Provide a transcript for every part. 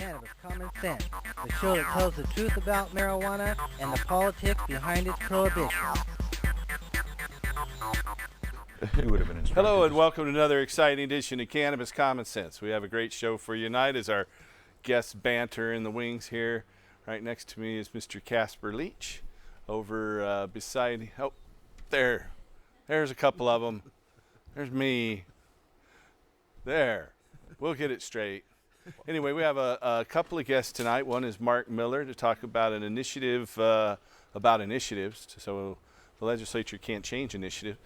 Cannabis Common Sense, the show that tells the truth about marijuana and the politics behind its prohibition. It would have been instructed. Hello and welcome to another exciting edition of Cannabis Common Sense. We have a great show for you tonight as our guests banter in the wings here. Right next to me is Mr. Casper Leach over beside, oh, there's a couple of them. There's me. There. We'll get it straight. Anyway, we have a couple of guests tonight. One is Mark Miller to talk about an initiative, about initiatives. So the legislature can't change initiative.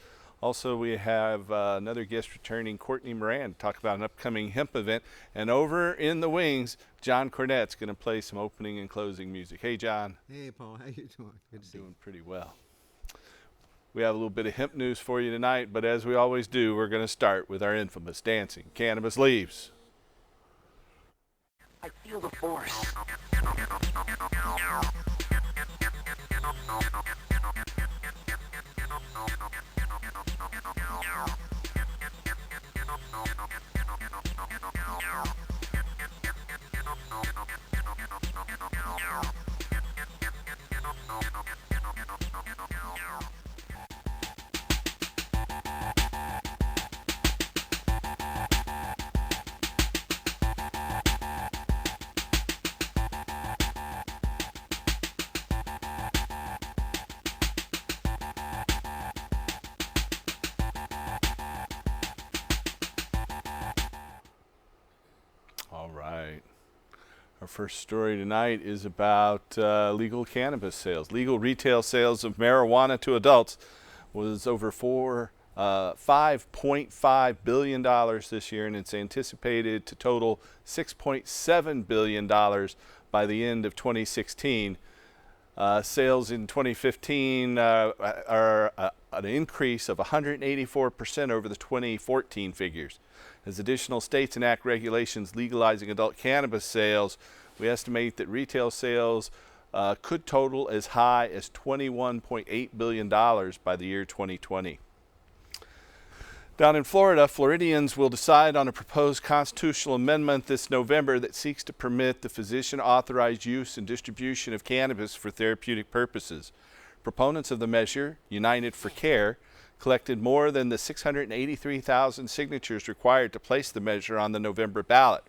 Also, we have another guest returning, Courtney Moran, to talk about an upcoming hemp event. And over in the wings, John Cornett's going to play some opening and closing music. Hey, John. Hey, Paul. How you doing? Good to see you. Doing pretty well. We have a little bit of hemp news for you tonight, but as we always do, we're going to start with our infamous dancing cannabis leaves. I feel the force. All right. Our first story tonight is about legal cannabis sales. Legal retail sales of marijuana to adults was over $5.5 billion this year, and it's anticipated to total $6.7 billion by the end of 2016. Sales in 2015 are an increase of 184% over the 2014 figures. As additional states enact regulations legalizing adult cannabis sales, we estimate that retail sales could total as high as $21.8 billion by the year 2020. Down in Florida, Floridians will decide on a proposed constitutional amendment this November that seeks to permit the physician-authorized use and distribution of cannabis for therapeutic purposes. Proponents of the measure, United for Care, collected more than the 683,000 signatures required to place the measure on the November ballot,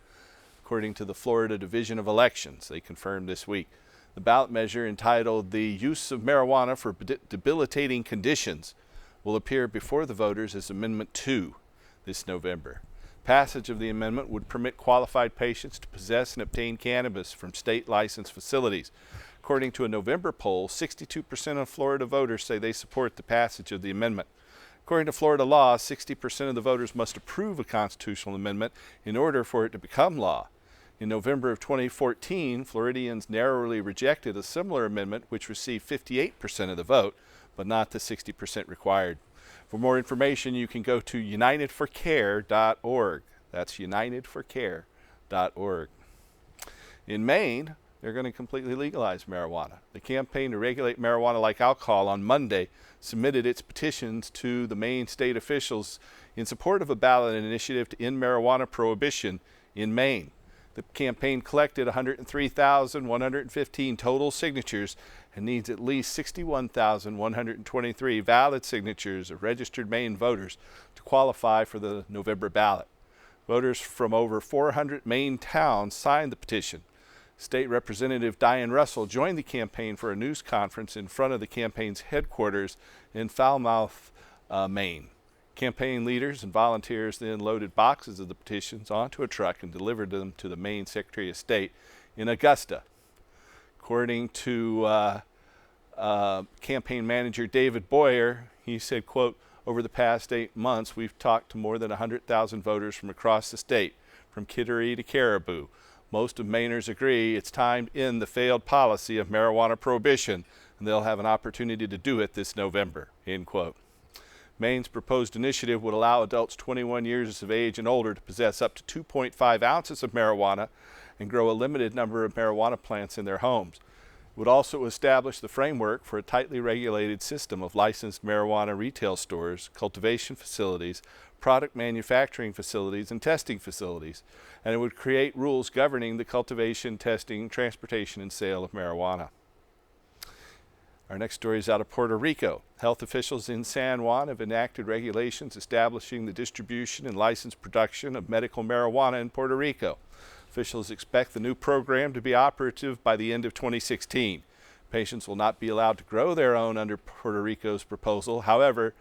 according to the Florida Division of Elections. They confirmed this week. The ballot measure, entitled "The Use of Marijuana for Debilitating Conditions," will appear before the voters as Amendment 2 this November. Passage of the amendment would permit qualified patients to possess and obtain cannabis from state licensed facilities. According to a November poll, 62% of Florida voters say they support the passage of the amendment. According to Florida law, 60% of the voters must approve a constitutional amendment in order for it to become law. In November of 2014, Floridians narrowly rejected a similar amendment which received 58% of the vote, but not the 60% required. For more information, you can go to unitedforcare.org. That's unitedforcare.org. In Maine, they're going to completely legalize marijuana. The campaign to regulate marijuana like alcohol on Monday submitted its petitions to the Maine state officials in support of a ballot initiative to end marijuana prohibition in Maine. The campaign collected 103,115 total signatures and needs at least 61,123 valid signatures of registered Maine voters to qualify for the November ballot. Voters from over 400 Maine towns signed the petition. State Representative Diane Russell joined the campaign for a news conference in front of the campaign's headquarters in Falmouth, Maine. Campaign leaders and volunteers then loaded boxes of the petitions onto a truck and delivered them to the Maine Secretary of State in Augusta. According to campaign manager David Boyer, he said, quote, "Over the past 8 months, we've talked to more than 100,000 voters from across the state, from Kittery to Caribou. Most of Mainers agree it's time to end the failed policy of marijuana prohibition, and they'll have an opportunity to do it this November," end quote. Maine's proposed initiative would allow adults 21 years of age and older to possess up to 2.5 ounces of marijuana and grow a limited number of marijuana plants in their homes. would also establish the framework for a tightly regulated system of licensed marijuana retail stores, cultivation facilities, product manufacturing facilities, and testing facilities. And it would create rules governing the cultivation, testing, transportation, and sale of marijuana. Our next story is out of Puerto Rico. Health officials in San Juan have enacted regulations establishing the distribution and licensed production of medical marijuana in Puerto Rico. Officials expect the new program to be operative by the end of 2016. Patients will not be allowed to grow their own under Puerto Rico's proposal, however,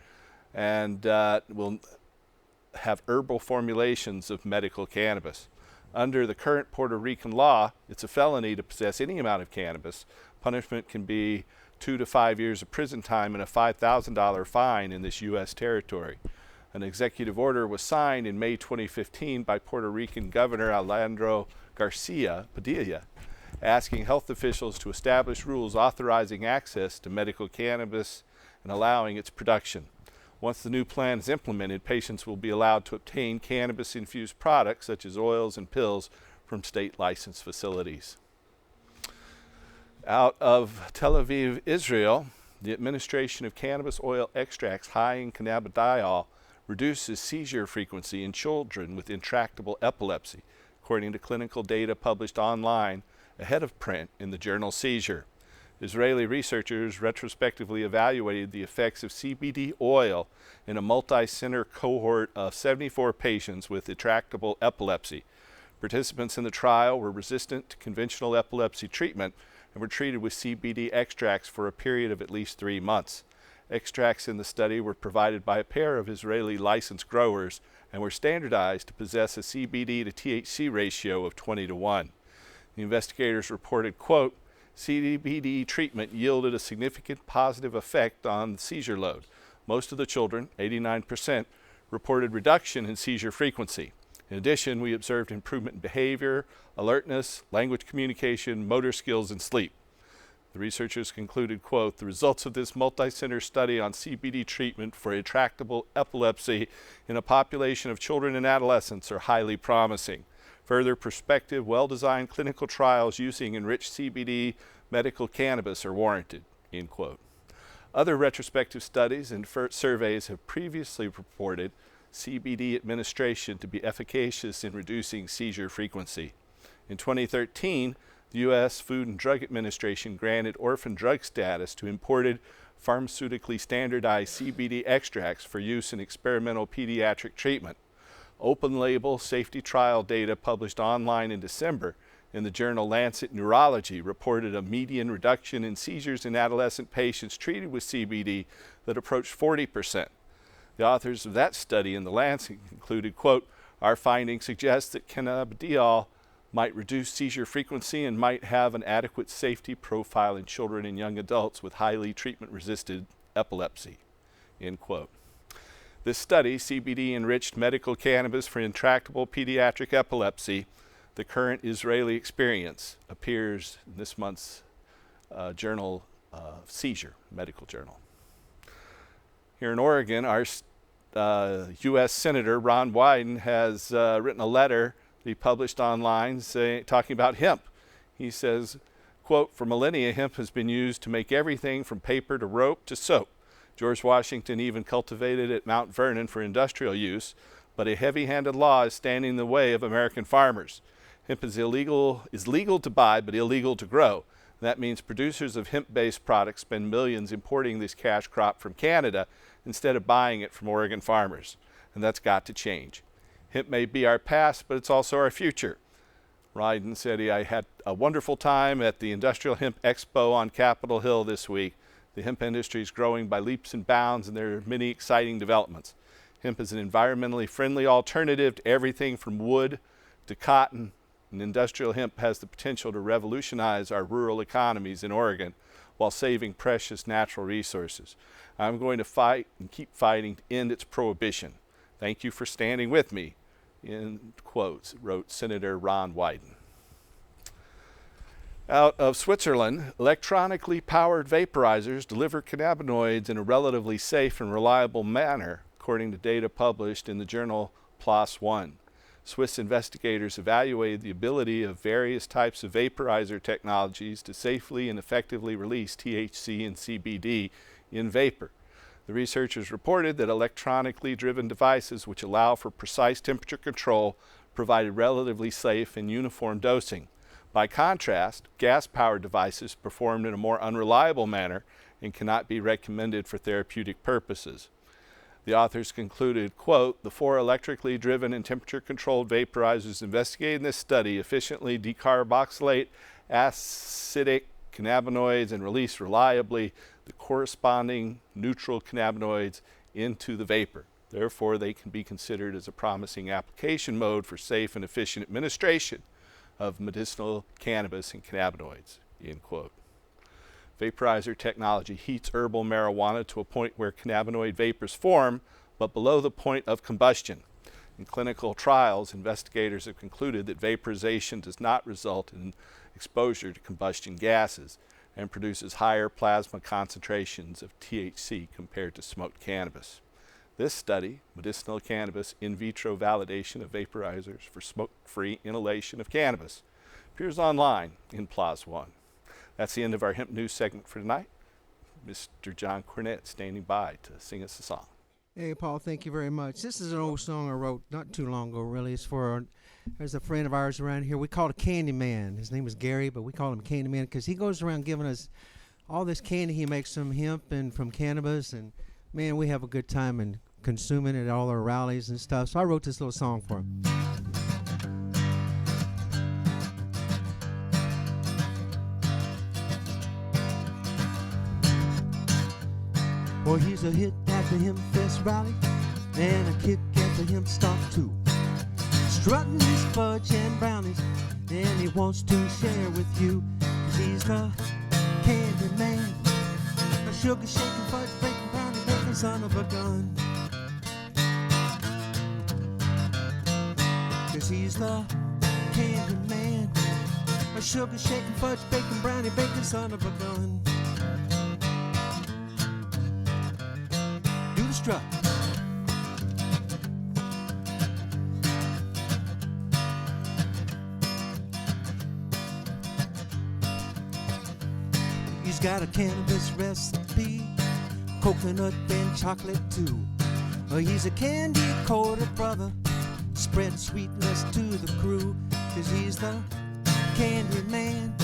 and will have herbal formulations of medical cannabis. Under the current Puerto Rican law, it's a felony to possess any amount of cannabis. Punishment can be 2 to 5 years of prison time and a $5,000 fine in this U.S. territory. An executive order was signed in May 2015 by Puerto Rican Governor Alejandro Garcia Padilla, asking health officials to establish rules authorizing access to medical cannabis and allowing its production. Once the new plan is implemented, patients will be allowed to obtain cannabis-infused products such as oils and pills from state licensed facilities. Out of Tel Aviv, Israel, the administration of cannabis oil extracts high in cannabidiol reduces seizure frequency in children with intractable epilepsy, according to clinical data published online ahead of print in the journal Seizure. Israeli researchers retrospectively evaluated the effects of CBD oil in a multi-center cohort of 74 patients with intractable epilepsy. Participants in the trial were resistant to conventional epilepsy treatment and were treated with CBD extracts for a period of at least 3 months. Extracts in the study were provided by a pair of Israeli licensed growers and were standardized to possess a CBD to THC ratio of 20 to 1. The investigators reported, quote, CBD treatment yielded a significant positive effect on the seizure load. Most of the children, 89%, reported reduction in seizure frequency. In addition, we observed improvement in behavior, alertness, language communication, motor skills, and sleep. The researchers concluded, quote, the results of this multi-center study on CBD treatment for intractable epilepsy in a population of children and adolescents are highly promising. Further prospective, well-designed clinical trials using enriched CBD medical cannabis are warranted, end quote. Other retrospective studies and surveys have previously reported CBD administration to be efficacious in reducing seizure frequency. In 2013, the U.S. Food and Drug Administration granted orphan drug status to imported pharmaceutically standardized CBD extracts for use in experimental pediatric treatment. Open-label safety trial data published online in December in the journal Lancet Neurology reported a median reduction in seizures in adolescent patients treated with CBD that approached 40%. The authors of that study in the Lancet concluded, quote, our findings suggest that cannabidiol might reduce seizure frequency and might have an adequate safety profile in children and young adults with highly treatment-resistant epilepsy, end quote. This study, CBD-enriched medical cannabis for intractable pediatric epilepsy, the current Israeli experience, appears in this month's journal Seizure, medical journal. Here in Oregon, our U.S. Senator Ron Wyden has written a letter that he published online talking about hemp. He says, quote, for millennia, hemp has been used to make everything from paper to rope to soap. George Washington even cultivated it at Mount Vernon for industrial use, but a heavy-handed law is standing in the way of American farmers. Hemp is legal to buy, but illegal to grow. That means producers of hemp-based products spend millions importing this cash crop from Canada instead of buying it from Oregon farmers. And that's got to change. Hemp may be our past, but it's also our future. Ryden said I had a wonderful time at the Industrial Hemp Expo on Capitol Hill this week. The hemp industry is growing by leaps and bounds, and there are many exciting developments. Hemp is an environmentally friendly alternative to everything from wood to cotton, and industrial hemp has the potential to revolutionize our rural economies in Oregon while saving precious natural resources. I'm going to fight and keep fighting to end its prohibition. Thank you for standing with me, in quotes, wrote Senator Ron Wyden. Out of Switzerland, electronically powered vaporizers deliver cannabinoids in a relatively safe and reliable manner, according to data published in the journal PLOS ONE. Swiss investigators evaluated the ability of various types of vaporizer technologies to safely and effectively release THC and CBD in vapor. The researchers reported that electronically driven devices which allow for precise temperature control provided relatively safe and uniform dosing. By contrast, gas-powered devices performed in a more unreliable manner and cannot be recommended for therapeutic purposes. The authors concluded, quote, the 4 electrically driven and temperature-controlled vaporizers investigated in this study efficiently decarboxylate acidic cannabinoids and release reliably the corresponding neutral cannabinoids into the vapor. Therefore, they can be considered as a promising application mode for safe and efficient administration of medicinal cannabis and cannabinoids, end quote. Vaporizer technology heats herbal marijuana to a point where cannabinoid vapors form, but below the point of combustion. In clinical trials, investigators have concluded that vaporization does not result in exposure to combustion gases and produces higher plasma concentrations of THC compared to smoked cannabis. This study, Medicinal Cannabis In Vitro Validation of Vaporizers for Smoke-Free Inhalation of Cannabis, appears online in PLOS One. That's the end of our hemp news segment for tonight. Mr. John Cornett standing by to sing us a song. Hey, Paul, thank you very much. This is an old song I wrote not too long ago, really. It's for, there's a friend of ours around here. We call it Candy Man. His name is Gary, but we call him Candy Man because he goes around giving us all this candy he makes from hemp and from cannabis. And, man, we have a good time and consuming it at all our rallies and stuff. So I wrote this little song for him. Well, he's a hit at the Hemp Fest rally and a kick at the hemp stalk too. Strutting his fudge and brownies, and he wants to share with you. 'Cause he's the candy man, a sugar shaking fudge baking brownie baking son of a gun. 'Cause he's the candy man, a sugar shaking fudge baking brownie baking son of a gun. Do the strut. He's got a cannabis recipe, coconut and chocolate too. He's a candy-coated brother, spread sweetness to the crew. 'Cause he's the candy man,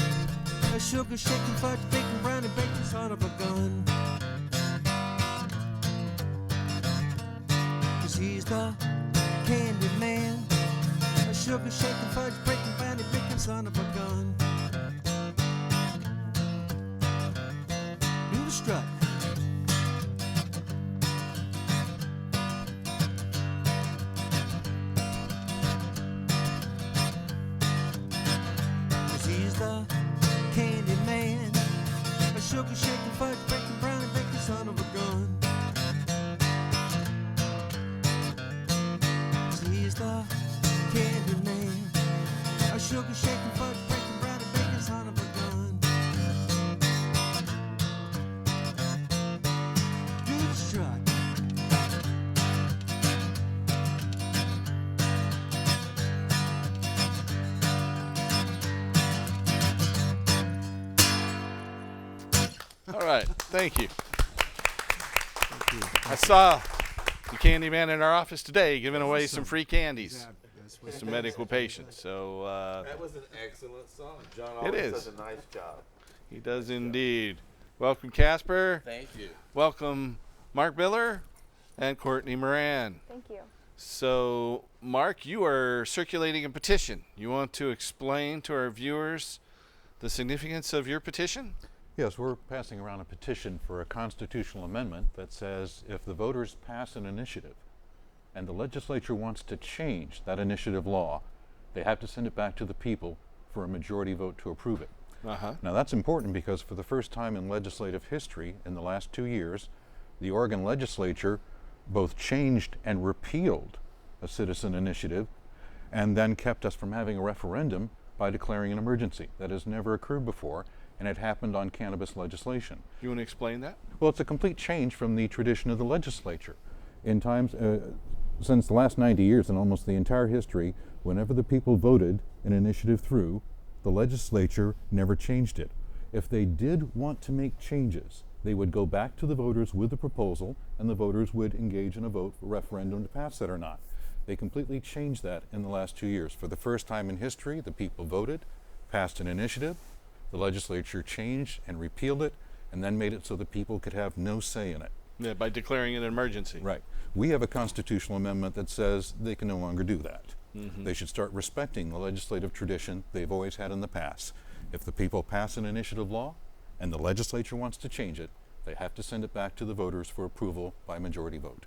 a sugar shaking fudge baking brownie baking son of a gun. 'Cause he's the candy man, a sugar shaking fudge baking brownie baking son of a gun. Do the strut. He's the candy man, a sugar shaking fudge baking brownie baking son of a gun. He's the candy man, a sugar shaking fudge baking brownie baking son of a gun. Do the strut. All right, thank you. I saw the candy man in our office today giving away some free candies to some medical patients. So That was an excellent song. John It always is. does a nice job. he does indeed. Welcome, Casper. Thank you. Welcome, Mark Miller and Courtney Moran. Thank you. So, Mark, you are circulating a petition. You want to explain to our viewers the significance of your petition? Yes, we're passing around a petition for a constitutional amendment that says if the voters pass an initiative and the legislature wants to change that initiative law, they have to send it back to the people for a majority vote to approve it. Uh-huh. Now that's important because for the first time in legislative history in the last 2 years, the Oregon legislature both changed and repealed a citizen initiative and then kept us from having a referendum by declaring an emergency. That has never occurred before, and it happened on cannabis legislation. You want to explain that? Well, it's a complete change from the tradition of the legislature. In times, since the last 90 years and almost the entire history, whenever the people voted an initiative through, the legislature never changed it. If they did want to make changes, they would go back to the voters with the proposal, and the voters would engage in a vote for referendum to pass it or not. They completely changed that in the last 2 years. For the first time in history, the people voted, passed an initiative, the legislature changed and repealed it, and then made it so the people could have no say in it. Yeah, by declaring it an emergency. Right. We have a constitutional amendment that says they can no longer do that. They should start respecting the legislative tradition they've always had in the past. If the people pass an initiative law and the legislature wants to change it, they have to send it back to the voters for approval by majority vote.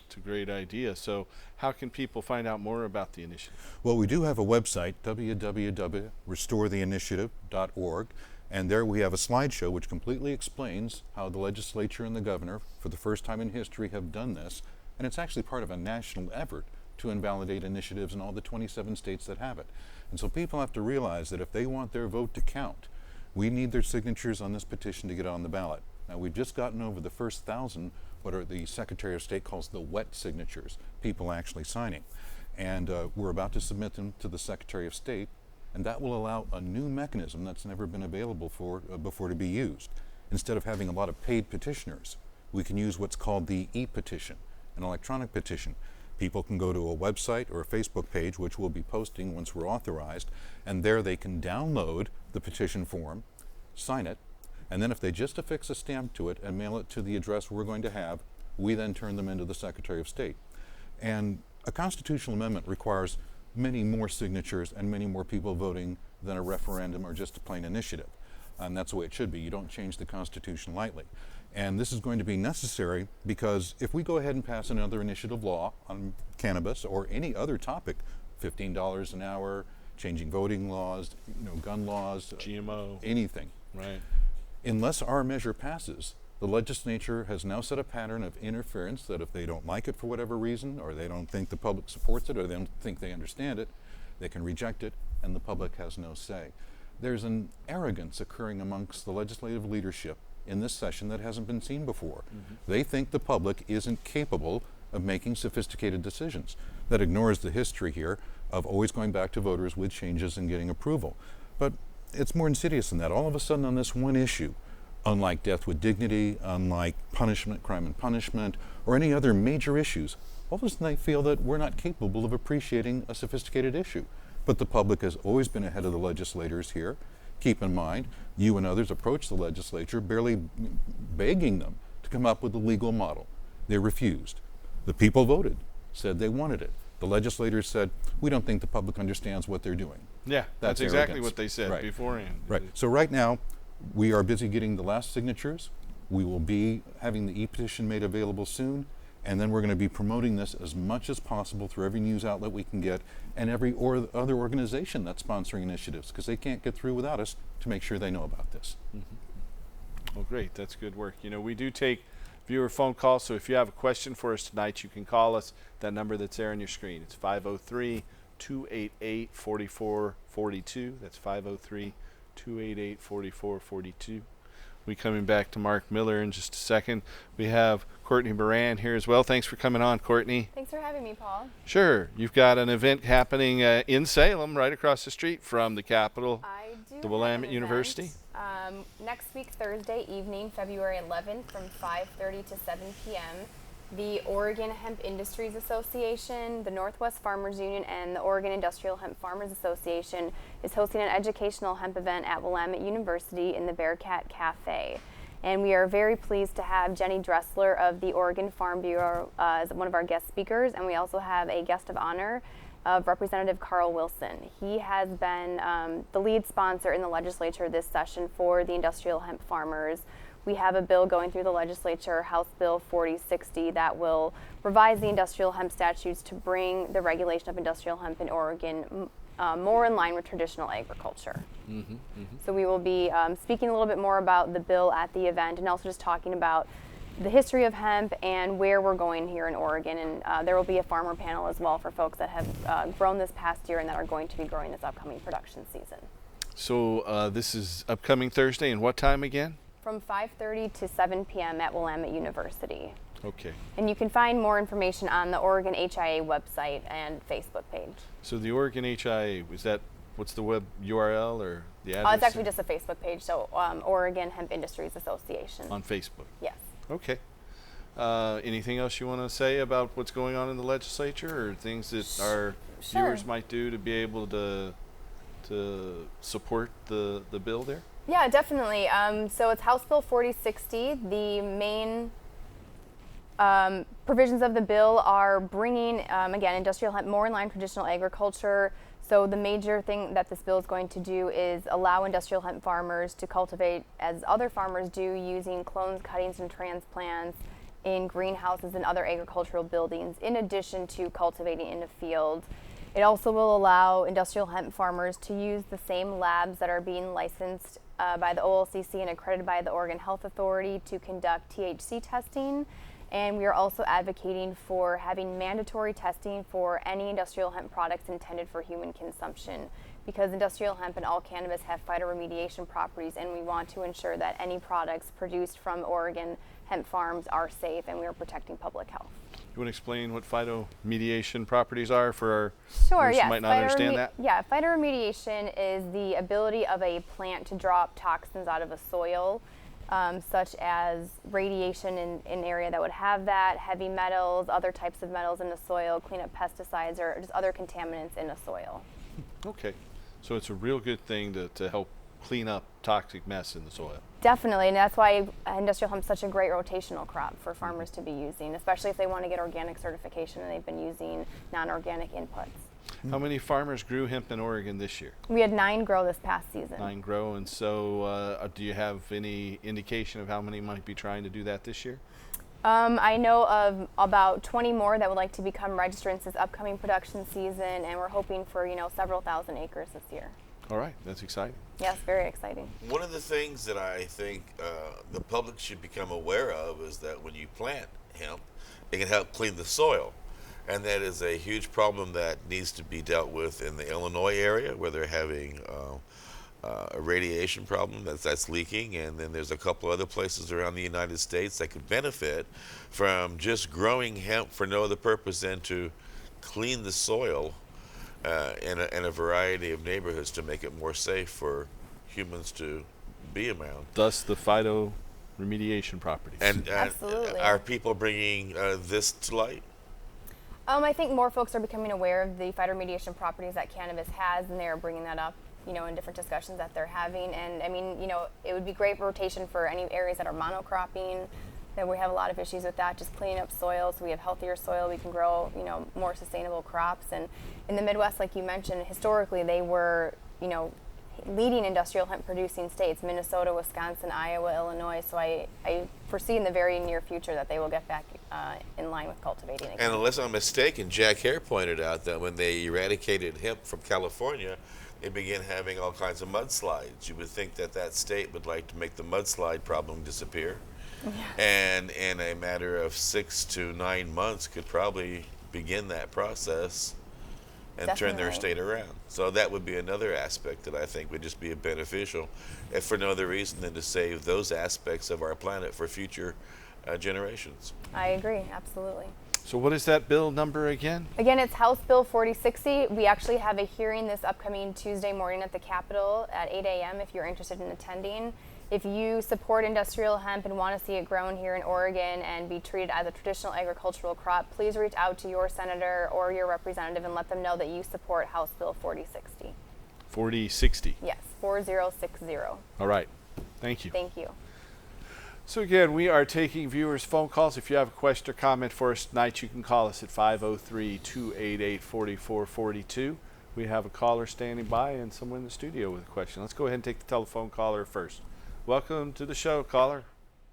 It's a great idea. So how can people find out more about the initiative? Well, we do have a website, www.restoretheinitiative.org, and there we have a slideshow which completely explains how the legislature and the governor, for the first time in history, have done this, and it's actually part of a national effort to invalidate initiatives in all the 27 states that have it. And so people have to realize that if they want their vote to count, we need their signatures on this petition to get on the ballot. Now, we've just gotten over the first 1,000, what are the Secretary of State calls the wet signatures, people actually signing. And we're about to submit them to the Secretary of State, and that will allow a new mechanism that's never been available before to be used. Instead of having a lot of paid petitioners, we can use what's called the e-petition, an electronic petition. People can go to a website or a Facebook page, which we'll be posting once we're authorized, and there they can download the petition form, sign it, and then if they just affix a stamp to it and mail it to the address we're going to have, we then turn them into the Secretary of State. And a constitutional amendment requires many more signatures and many more people voting than a referendum or just a plain initiative. And that's the way it should be. You don't change the Constitution lightly. And this is going to be necessary because if we go ahead and pass another initiative law on cannabis or any other topic, $15 an hour, changing voting laws, gun laws, GMO, anything. right? Unless our measure passes, the legislature has now set a pattern of interference that if they don't like it for whatever reason, or they don't think the public supports it, or they don't think they understand it, they can reject it, and the public has no say. There's an arrogance occurring amongst the legislative leadership in this session that hasn't been seen before. They think the public isn't capable of making sophisticated decisions. That ignores the history here of always going back to voters with changes and getting approval. But it's more insidious than that. All of a sudden on this one issue, unlike death with dignity, unlike punishment, crime and punishment, or any other major issues, all of a sudden they feel that we're not capable of appreciating a sophisticated issue. But the public has always been ahead of the legislators here. Keep in mind, you and others approached the legislature barely begging them to come up with a legal model. They refused. The people voted, said they wanted it. The legislators said, we don't think the public understands what they're doing. Yeah, that's That's exactly arrogance. what they said Right. beforehand. Right. So right now, we are busy getting the last signatures. We will be having the e-petition made available soon, and then we're going to be promoting this as much as possible through every news outlet we can get and every other organization that's sponsoring initiatives, because they can't get through without us to make sure they know about this. Well, great. That's good work. We do take viewer phone calls, so if you have a question for us tonight, you can call us. That number that's there on your screen. It's 503-288-4442. That's 503-288-4442. We'll be coming back to Mark Miller in just a second. We have Courtney Moran here as well. Thanks for coming on, Courtney. Thanks for having me, Paul. Sure. You've got an event happening in Salem, right across the street from the Capitol, I do the have Willamette an University. event, next week, Thursday evening, February 11th from 5:30 to 7 p.m. The Oregon Hemp Industries Association, the Northwest Farmers Union, and the Oregon Industrial Hemp Farmers Association is hosting an educational hemp event at Willamette University in the Bearcat Cafe. And we are very pleased to have Jenny Dressler of the Oregon Farm Bureau as one of our guest speakers, and we also have a guest of honor of Representative Carl Wilson. He has been the lead sponsor in the legislature this session for the industrial hemp farmers. We have a bill going through the legislature, House Bill 4060, that will revise the industrial hemp statutes to bring the regulation of industrial hemp in Oregon more in line with traditional agriculture. So we will be speaking a little bit more about the bill at the event, and also just talking about the history of hemp and where we're going here in Oregon. And there will be a farmer panel as well for folks that have grown this past year and that are going to be growing this upcoming production season. So this is upcoming Thursday, and what time again? From 5:30 to 7 p.m. at Willamette University. Okay. And you can find more information on the Oregon HIA website and Facebook page. So the Oregon HIA, what's the web URL or the address? It's actually there? just a Facebook page, so Oregon Hemp Industries Association. On Facebook. Yes. Okay. Anything else you want to say about what's going on in the legislature, or things that our viewers might do to be able to support the bill there? Yeah, definitely. So it's House Bill 4060. The main provisions of the bill are bringing, again, industrial hemp more in line with traditional agriculture. So the major thing that this bill is going to do is allow industrial hemp farmers to cultivate as other farmers do, using clones, cuttings, and transplants in greenhouses and other agricultural buildings, in addition to cultivating in the field. It also will allow industrial hemp farmers to use the same labs that are being licensed by the OLCC and accredited by the Oregon Health Authority to conduct THC testing. And we are also advocating for having mandatory testing for any industrial hemp products intended for human consumption, because industrial hemp and all cannabis have phytoremediation properties, and we want to ensure that any products produced from Oregon hemp farms are safe and we are protecting public health. You want to explain what phytomediation properties are for our Sure, viewers yes. who might not understand that? Yeah, phytoremediation is the ability of a plant to drop toxins out of a soil, such as radiation in an area that would have that, heavy metals, other types of metals in the soil, clean up pesticides, or just other contaminants in the soil. Okay. So it's a real good thing to help clean up toxic mess in the soil. Definitely, and that's why industrial hemp is such a great rotational crop for farmers to be using, especially if they want to get organic certification and they've been using non-organic inputs. How many farmers grew hemp in Oregon this year? We had 9 grow this past season. 9 grow, and so do you have any indication of how many might be trying to do that this year? I know of about 20 more that would like to become registrants this upcoming production season, and we're hoping for, several thousand acres this year. All right, that's exciting. Yes, very exciting. One of the things that I think the public should become aware of is that when you plant hemp, it can help clean the soil. And that is a huge problem that needs to be dealt with in the Illinois area, where they're having a radiation problem that's leaking. And then there's a couple other places around the United States that could benefit from just growing hemp for no other purpose than to clean the soil in a variety of neighborhoods to make it more safe for humans to be around. Thus the phytoremediation properties. And Absolutely. are people bringing this to light? I think more folks are becoming aware of the phytoremediation properties that cannabis has, and they're bringing that up, in different discussions that they're having. And I mean, it would be great rotation for any areas that are monocropping, that we have a lot of issues with that, just cleaning up soil so we have healthier soil, we can grow, more sustainable crops. And in the Midwest, like you mentioned, historically they were, leading industrial hemp producing states, Minnesota, Wisconsin, Iowa, Illinois. So I foresee in the very near future that they will get back in line with cultivating again. And unless I'm mistaken, Jack Hare pointed out that when they eradicated hemp from California, they began having all kinds of mudslides. You would think that that state would like to make the mudslide problem disappear. Yeah. And in a matter of 6 to 9 months could probably begin that process and turn their Definitely. state around. So that would be another aspect that I think would just be beneficial, if for no other reason than to save those aspects of our planet for future generations. I agree, absolutely. So what is that bill number again? Again, it's House Bill 4060. We actually have a hearing this upcoming Tuesday morning at the Capitol at 8 a.m. if you're interested in attending. If you support industrial hemp and want to see it grown here in Oregon and be treated as a traditional agricultural crop, please reach out to your senator or your representative and let them know that you support House Bill 4060. 4060. Yes, 4060. All right. Thank you. Thank you. So again, we are taking viewers' phone calls. If you have a question or comment for us tonight, you can call us at 503-288-4442. We have a caller standing by and someone in the studio with a question. Let's go ahead and take the telephone caller first. Welcome to the show, caller.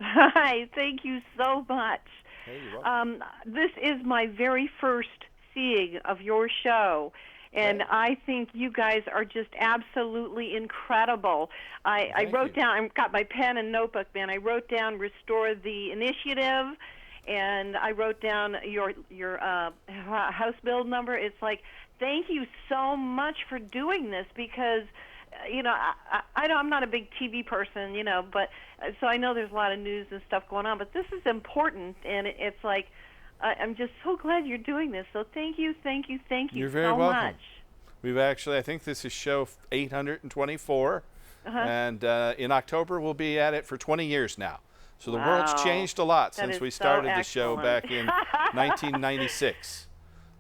Hi, thank you so much. Hey, you're welcome. This is my very first seeing of your show, and I think you guys are just absolutely incredible. I wrote down, I've got my pen and notebook, man. I wrote down Restore the Initiative, and I wrote down your House Bill number. It's like, thank you so much for doing this, because I'm not a big TV person, but so I know there's a lot of news and stuff going on, but this is important, and it's like I'm just so glad you're doing this. So thank you You're very so welcome. much. We've actually, I think this is show 824, and in October we'll be at it for 20 years now. So the world's changed a lot That since is we so started the show excellent. back in 1996.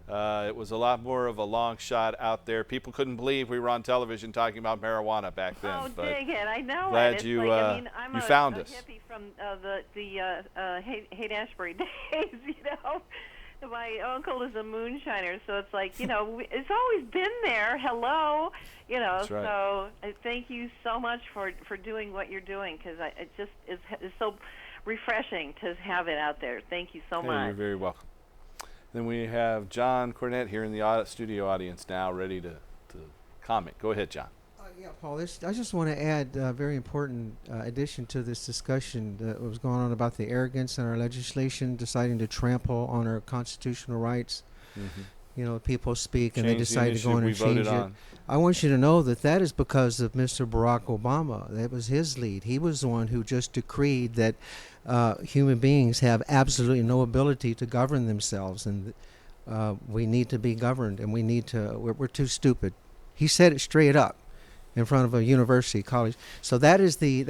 It was a lot more of a long shot out there. People couldn't believe we were on television talking about marijuana back then. Oh, but dang it! I know glad it. It's you, I'm you a found us. hippie from the Haight-Ashbury days. My uncle is a moonshiner, so it's like it's always been there. Hello, That's right. So thank you so much for doing what you're doing, because it just is so refreshing to have it out there. Thank you so much. You're very welcome. Then we have John Cornett here in the studio audience now, ready to comment. Go ahead, John. Yeah, Paul, I just want to add a very important addition to this discussion that was going on about the arrogance in our legislation, deciding to trample on our constitutional rights. People speak and they decide to go in and change it. I want you to know that is because of Mr. Barack Obama. That was his lead. He was the one who just decreed that human beings have absolutely no ability to govern themselves, and we need to be governed, and we're too stupid. He said it straight up in front of a university college. So that is the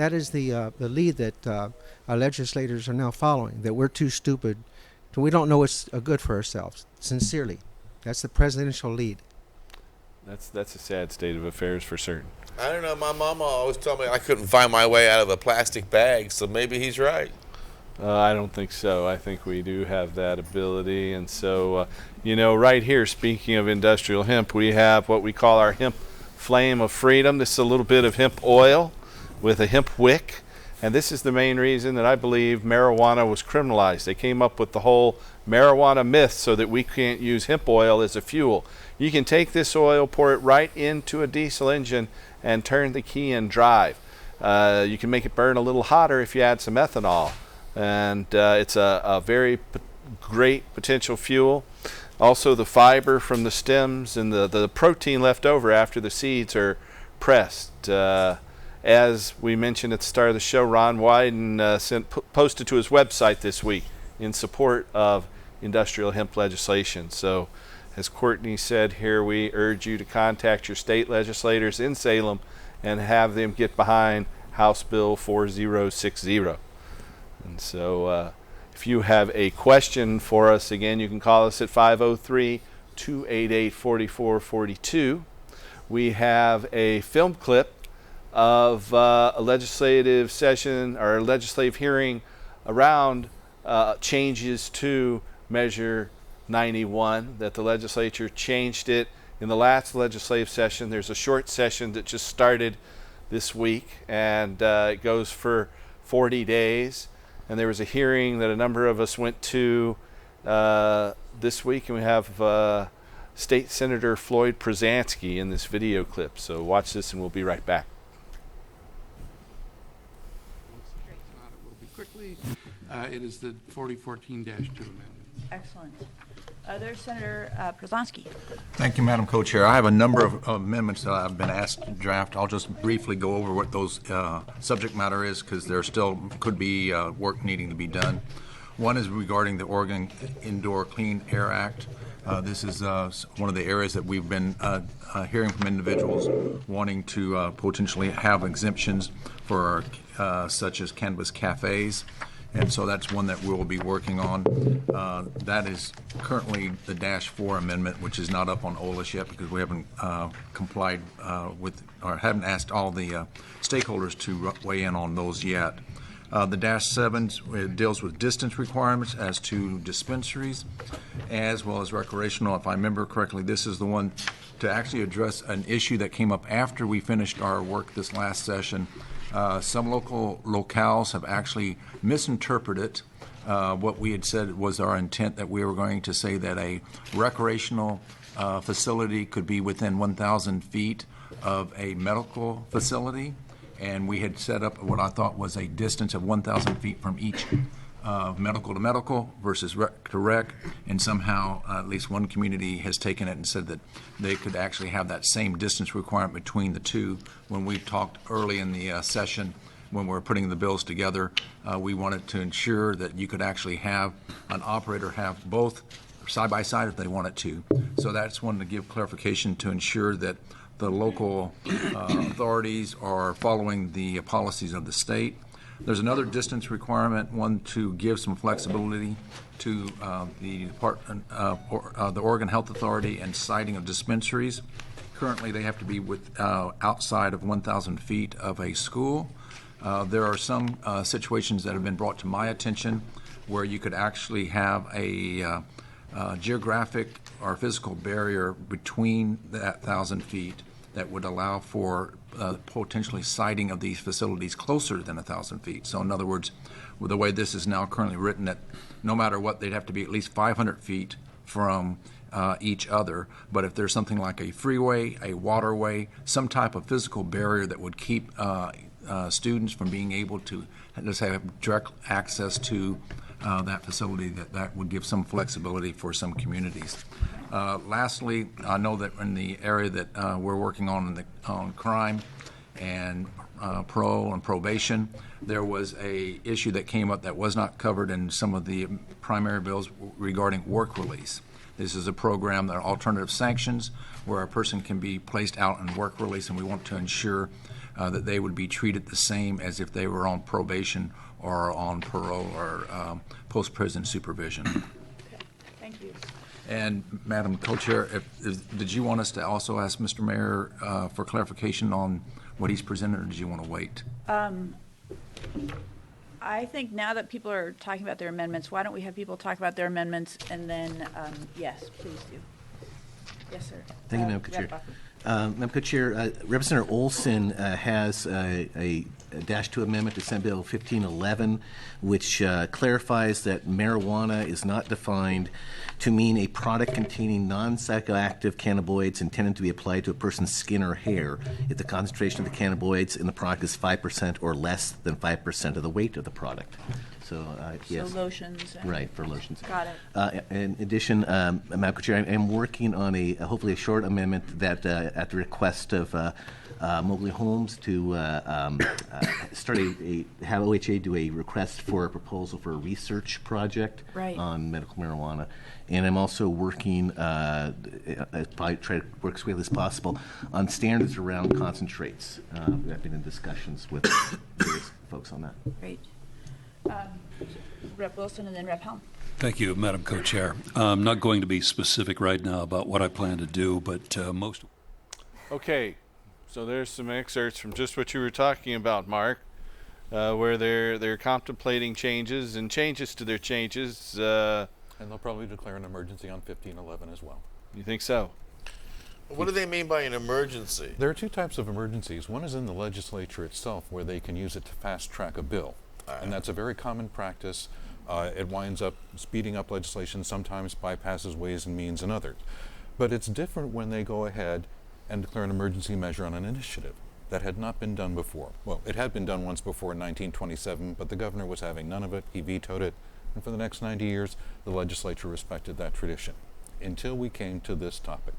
lead that our legislators are now following, that we're too stupid, so we don't know what's good for ourselves. Sincerely, that's the presidential lead. That's a sad state of affairs for certain. I don't know. My mama always told me I couldn't find my way out of a plastic bag, so maybe he's right. I don't think so. I think we do have that ability. And so, right here, speaking of industrial hemp, we have what we call our hemp flame of freedom. This is a little bit of hemp oil with a hemp wick. And this is the main reason that I believe marijuana was criminalized. They came up with the whole marijuana myth so that we can't use hemp oil as a fuel. You can take this oil, pour it right into a diesel engine, and turn the key and drive. You can make it burn a little hotter if you add some ethanol. And it's a very great potential fuel. Also, the fiber from the stems and the protein left over after the seeds are pressed. As we mentioned at the start of the show, Ron Wyden posted to his website this week in support of industrial hemp legislation. So, as Courtney said here, we urge you to contact your state legislators in Salem and have them get behind House Bill 4060. And so if you have a question for us, again, you can call us at 503-288-4442. We have a film clip of a legislative session or a legislative hearing around changes to Measure 91, that the legislature changed it in the last legislative session. There's a short session that just started this week, and it goes for 40 days. And there was a hearing that a number of us went to this week, and we have State Senator Floyd Przansky in this video clip. So watch this, and we'll be right back. Quickly, it is the 4014-2 amendment. Excellent. There's Senator Przansky. Thank you, Madam Co-Chair. I have a number of amendments that I've been asked to draft. I'll just briefly go over what those subject matter is, because there still could be work needing to be done. One is regarding the Oregon Indoor Clean Air Act. This is one of the areas that we've been hearing from individuals wanting to potentially have exemptions for such as cannabis cafes. And so that's one that we will be working on. That is currently the -4 amendment, which is not up on OLS yet because we haven't complied with, or haven't asked all the stakeholders to weigh in on those yet. The -7 deals with distance requirements as to dispensaries, as well as recreational. If I remember correctly, this is the one to actually address an issue that came up after we finished our work this last session. Some locales have actually misinterpreted what we had said was our intent, that we were going to say that a recreational facility could be within 1,000 feet of a medical facility, and we had set up what I thought was a distance of 1,000 feet from each medical to medical versus rec to rec, and somehow at least one community has taken it and said that they could actually have that same distance requirement between the two. When we talked early in the session, when we were putting the bills together, we wanted to ensure that you could actually have an operator have both side by side if they wanted to. So that's wanted to give clarification to ensure that the local authorities are following the policies of the state. There's another distance requirement, one to give some flexibility to the Oregon Health Authority and siting of dispensaries. Currently, they have to be outside of 1,000 feet of a school. There are some situations that have been brought to my attention where you could actually have a geographic or physical barrier between that 1,000 feet that would allow for potentially siting of these facilities closer than 1,000 feet. So in other words, with the way this is now currently written, that no matter what, they'd have to be at least 500 feet from each other. But if there's something like a freeway, a waterway, some type of physical barrier that would keep students from being able to just have direct access to that facility, that would give some flexibility for some communities. Lastly, I know that in the area that we're working on crime and parole and probation, there was a issue that came up that was not covered in some of the primary bills regarding work release. This is a program that are alternative sanctions where a person can be placed out on work release, and we want to ensure that they would be treated the same as if they were on probation or on parole or post-prison supervision. Okay. Thank you. And Madam Co-Chair, did you want us to also ask Mr. Mayor for clarification on what he's presented, or did you want to wait? I think now that people are talking about their amendments, why don't we have people talk about their amendments, and then, yes, please do. Yes, sir. Thank you, Madam Co-Chair. Madam Co-Chair, Representative Olson has a -2 amendment to Senate Bill 1511, which clarifies that marijuana is not defined to mean a product containing non-psychoactive cannabinoids intended to be applied to a person's skin or hair if the concentration of the cannabinoids in the product is 5% or less than 5% of the weight of the product. So, yes. So lotions. Right, for lotions. Got it. In addition, Madam Co-Chair, I'm working on hopefully a short amendment that at the request of Mowgli Homes to have OHA do a request for a proposal for a research project on medical marijuana. And I'm also working, try to work as quickly as possible, on standards around concentrates. I've been in discussions with various folks on that. Great. Rep. Wilson and then Rep. Helm. Thank you, Madam Co-Chair. I'm not going to be specific right now about what I plan to do, but most... Okay, so there's some excerpts from just what you were talking about, Mark, where they're contemplating changes to their changes. And they'll probably declare an emergency on 1511 as well. You think so? What do they mean by an emergency? There are two types of emergencies. One is in the legislature itself, where they can use it to fast-track a bill. And that's a very common practice. It winds up speeding up legislation, sometimes bypasses Ways and Means and others. But it's different when they go ahead and declare an emergency measure on an initiative. That had not been done before. Well, it had been done once before in 1927, but the governor was having none of it. He vetoed it. And for the next 90 years, the legislature respected that tradition until we came to this topic.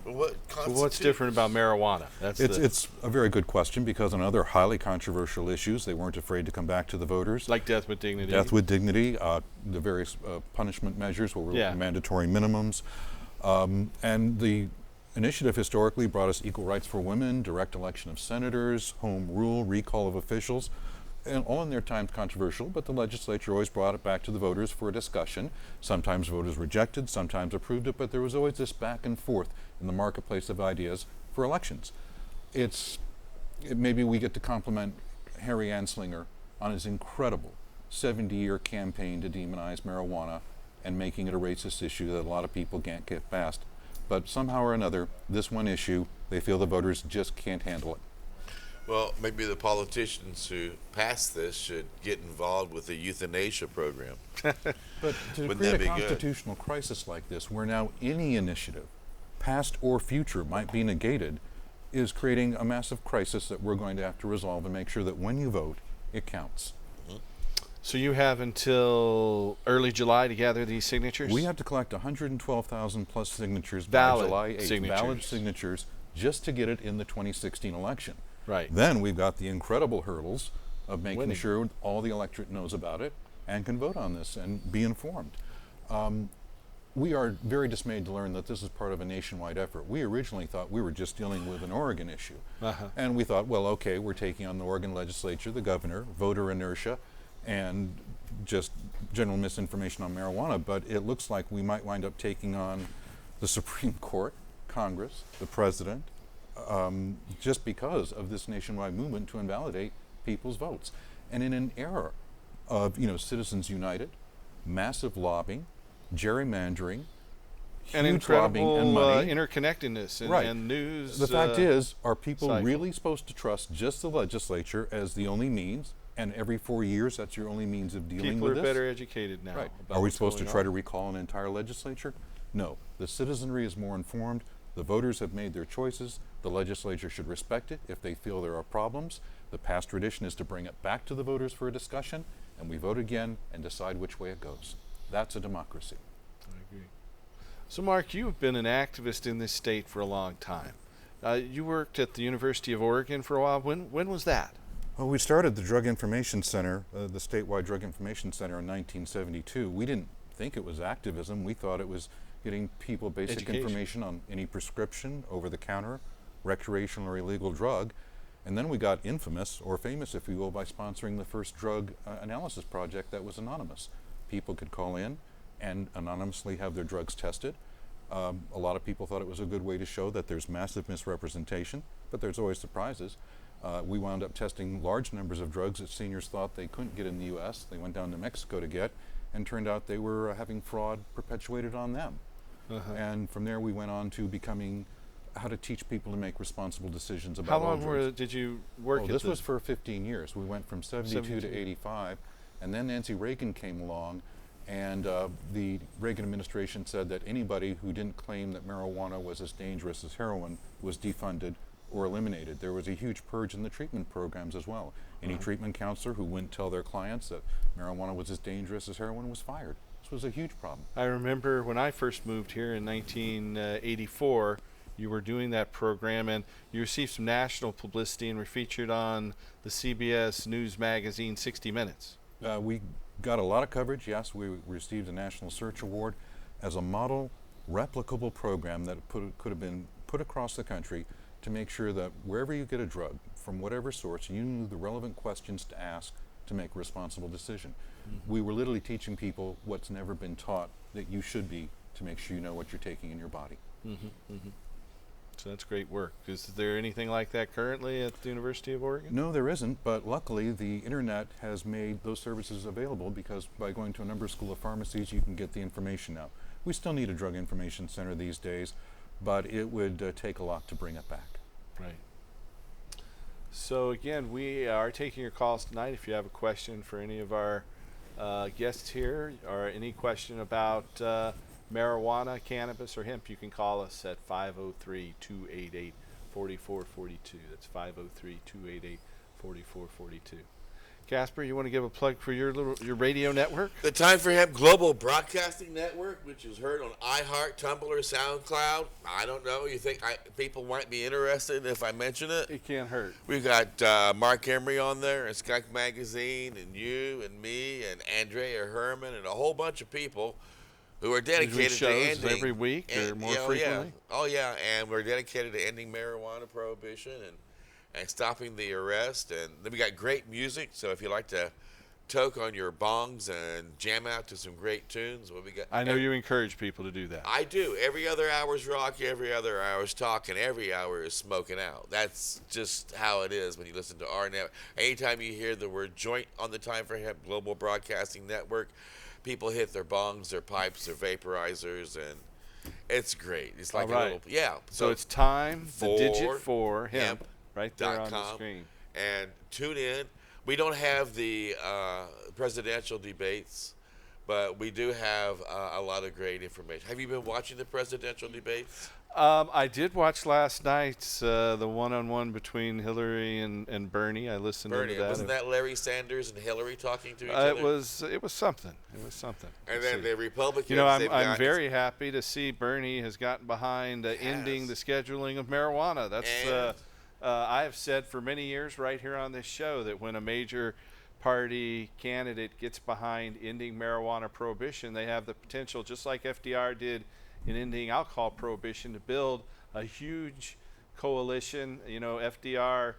So what's different about marijuana? It's a very good question, because on other highly controversial issues, they weren't afraid to come back to the voters. Like death with dignity. Death with dignity, the various punishment measures were mandatory minimums. And the initiative historically brought us equal rights for women, direct election of senators, home rule, recall of officials, and all in their time controversial, but the legislature always brought it back to the voters for a discussion. Sometimes voters rejected, sometimes approved it, but there was always this back and forth in the marketplace of ideas for elections. Maybe we get to compliment Harry Anslinger on his incredible 70-year campaign to demonize marijuana and making it a racist issue that a lot of people can't get past. But somehow or another, this one issue, they feel the voters just can't handle it. Well, maybe the politicians who pass this should get involved with the euthanasia program. But to create a constitutional crisis like this, where now any initiative, past or future, might be negated, is creating a massive crisis that we're going to have to resolve and make sure that when you vote, it counts. So you have until early July to gather these signatures? We have to collect 112,000 plus signatures Valid by July 8th. signatures. Valid signatures, just to get it in the 2016 election. Right. Then we've got the incredible hurdles of making Winning. sure all the electorate knows about it and can vote on this and be informed. We are very dismayed to learn that this is part of a nationwide effort. We originally thought we were just dealing with an Oregon issue. And we thought, well, okay, we're taking on the Oregon legislature, the governor, voter inertia, and just general misinformation on marijuana. But it looks like we might wind up taking on the Supreme Court, Congress, the president, just because of this nationwide movement to invalidate people's votes. And in an era of, Citizens United, massive lobbying, gerrymandering, And huge lobbying and money. interconnectedness and, Right. and news. The fact is, are people cycle. really supposed to trust just the legislature as the only means, and every 4 years that's your only means of dealing People with are this? better educated now. Right. about Are we what's supposed to going try on. to recall an entire legislature? No. The citizenry is more informed. The voters have made their choices. The legislature should respect it if they feel there are problems. The past tradition is to bring it back to the voters for a discussion, and we vote again and decide which way it goes. That's a democracy. I agree. So, Mark, you've been an activist in this state for a long time. You worked at the University of Oregon for a while. When was that? Well, we started the Drug Information Center, the statewide Drug Information Center in 1972. We didn't think it was activism. We thought it was getting people basic Education. information on any prescription, over-the-counter, recreational or illegal drug. And then we got infamous, or famous if you will, by sponsoring the first drug analysis project that was anonymous. People could call in and anonymously have their drugs tested. A lot of people thought it was a good way to show that there's massive misrepresentation, but there's always surprises. We wound up testing large numbers of drugs that seniors thought they couldn't get in the U.S. They went down to Mexico to get, and turned out they were having fraud perpetuated on them. And from there we went on to becoming how to teach people to make responsible decisions about How all long drugs. did you work at This the was for 15 years. We went from 72 to 72. 85, and then Nancy Reagan came along, and the Reagan administration said that anybody who didn't claim that marijuana was as dangerous as heroin was defunded or eliminated. There was a huge purge in the treatment programs as well. Any treatment counselor who wouldn't tell their clients that marijuana was as dangerous as heroin was fired. This was a huge problem. I remember when I first moved here in 1984, you were doing that program, and you received some national publicity and were featured on the CBS News magazine 60 Minutes. We got a lot of coverage, yes. We received a National Search Award as a model, replicable program that could have been put across the country to make sure that wherever you get a drug, from whatever source, you knew the relevant questions to ask to make a responsible decision. We were literally teaching people what's never been taught that you should be to make sure you know what you're taking in your body. So that's great work. Is there anything like that currently at the University of Oregon? No, there isn't, but luckily the internet has made those services available, because by going to a number of school of pharmacies you can get the information now. We still need a drug information center these days, but it would take a lot to bring it back. Right. So again, we are taking your calls tonight. If you have a question for any of our guests here, or any question about marijuana, cannabis, or hemp, you can call us at 503-288-4442. That's 503-288-4442. Casper, you want to give a plug for your radio network? The Time for Hemp Global Broadcasting Network, which is heard on iHeart, Tumblr, SoundCloud. I don't know. You think people might be interested if I mention it? It can't hurt. We've got Mark Emery on there, and Skunk Magazine, and you, and me, and Andrea Herman, and a whole bunch of people who are dedicated to shows ending every week or more frequently. Oh yeah, and we're dedicated to ending marijuana prohibition and stopping the arrest. And then we got great music, so if you like to toke on your bongs and jam out to some great tunes, what we got. I know you encourage people to do that. I do. Every other hour's rock, every other hour's talk, and every hour is smoking out. That's just how it is when you listen to our network. Anytime you hear the word joint on the Time for Hemp Global Broadcasting Network, people hit their bongs, their pipes, their vaporizers, and it's great. It's like All right. a little, yeah. So it's time, the for digit 4, hemp, right there on the .com, screen. and tune in. We don't have the presidential debates, but we do have a lot of great information. Have you been watching the presidential debates? I did watch last night's the one-on-one between Hillary and Bernie. I listened Bernie, to that. wasn't that Larry Sanders and Hillary talking to each other? It was something. It was something. And then the Republicans. You know, I'm got very happy to see Bernie has gotten behind ending the scheduling of marijuana. That's I have said for many years right here on this show that when a major party candidate gets behind ending marijuana prohibition, they have the potential, just like FDR did in ending alcohol prohibition, to build a huge coalition. You know, FDR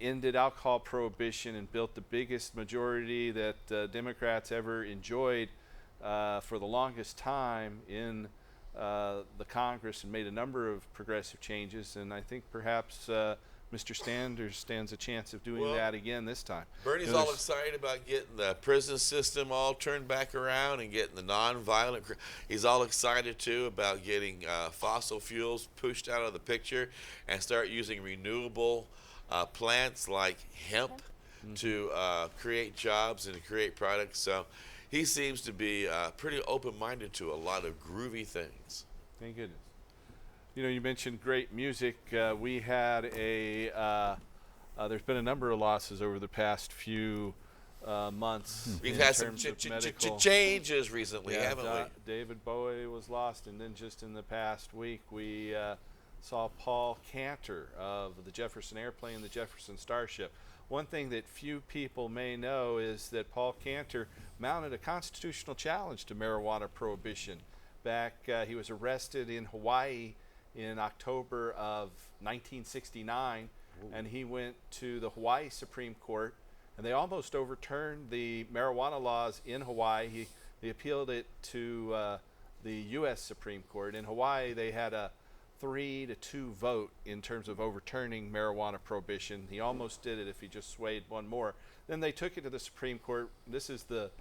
ended alcohol prohibition and built the biggest majority that Democrats ever enjoyed for the longest time in the Congress, and made a number of progressive changes. And I think perhaps Mr. Sanders stands a chance of doing that again this time. Bernie's all excited about getting the prison system all turned back around and getting the nonviolent. He's all excited too about getting fossil fuels pushed out of the picture and start using renewable plants like hemp to create jobs and to create products. So he seems to be pretty open-minded to a lot of groovy things. Thank goodness. You know, you mentioned great music. We had there's been a number of losses over the past few months. We've had some changes recently, haven't we? David Bowie was lost, and then just in the past week, we saw Paul Cantor of the Jefferson Airplane, the Jefferson Starship. One thing that few people may know is that Paul Cantor mounted a constitutional challenge to marijuana prohibition. He was arrested in Hawaii in October of 1969, and he went to the Hawaii Supreme Court, and they almost overturned the marijuana laws in Hawaii. They appealed it to the U.S. Supreme Court. In Hawaii, they had a 3-2 vote in terms of overturning marijuana prohibition. He almost did it if he just swayed one more. Then they took it to the Supreme Court. This is the